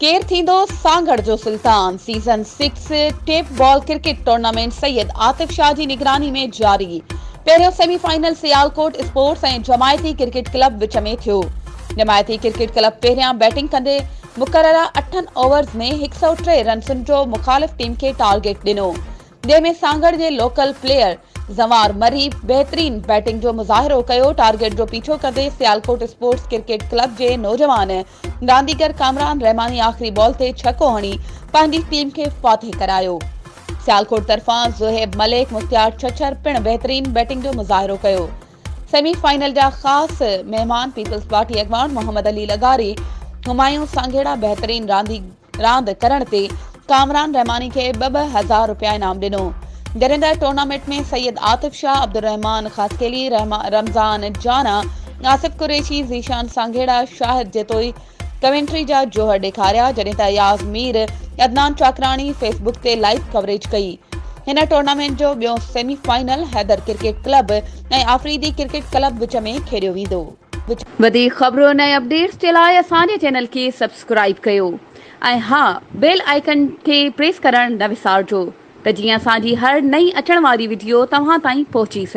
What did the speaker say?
केर थींदो सांगड़ जो सुल्तान। Season 6 tape ball cricket tournament Syed Atif Shah जी निगरानी में जारी। पहिरियों सेमीफाइनल सियालकोट स्पोर्ट्स ऐं जमायती क्रिकेट क्लब विच में थियो। जमायती क्रिकेट क्लब पहिरियां बैटिंग कंदे मुक़ररा 8 ओवर्स में 103 रन्सुनि जो मुख़ालिफ़ टीम खे टारगेट ॾिनो, जंहिंमें सांगड़ जे लोकल प्लेयर ज़वार मरी बहितरीन बैटिंग जो मुज़ाहिरो कयो। टारगेट जो पीछो कंदे सियालकोट स्पोर्ट्स क्रिकेट क्लब जे नौजवान रांदीगर कामरान रहमानी आख़िरी बॉल ते छक्को हणी पंहिंजी टीम खे फातिह करायो। सियालकोट तरफ़ां ज़ुहैब मलिक मुख्तियार छछर पिण बहितरीन बैटिंग जो मुज़ाहिरो कयो। सेमीफाइनल जा ख़ासि महिमान पीपल्स पार्टी अॻवान मोहम्मद अली लगारी हुमायूं सांघेड़ा बहितरीन रांदि करण ते कामरान रहमानी खे 2,000 रुपया इनाम ॾिनो। जॾहिं टूर्नामेंट में सैयद आतिफ शाह, अब्दुर्रहमान खासकेली, रमज़ान जाना, आसिफ कुरैशी, ज़ीशान सांघेड़ा, शाहिद जेतोई कमेंट्री जा जोहर ॾेखारिया, जॾहिं त याज़ मीर, अदनान चाकराणी फेसबुक ते लाइव कवरेज कई। हिन टूर्नामेंट जो ॿियों सेमीफाइनल हैदर क्रिकेट क्लब ऐं आफरीदी क्रिकेट क्लब विच में खेॾियो वेंदो। वधीक ख़बरुनि ऐं अपडेट्स जे लाइ असांजे चैनल खे सब्सक्राइब कयो ऐं हा, बेल आइकन खे प्रेस करणु न विसारिजो त जीअं असांजी हर नई अचण वारी वीडियो तव्हां ताईं पहुची सघे।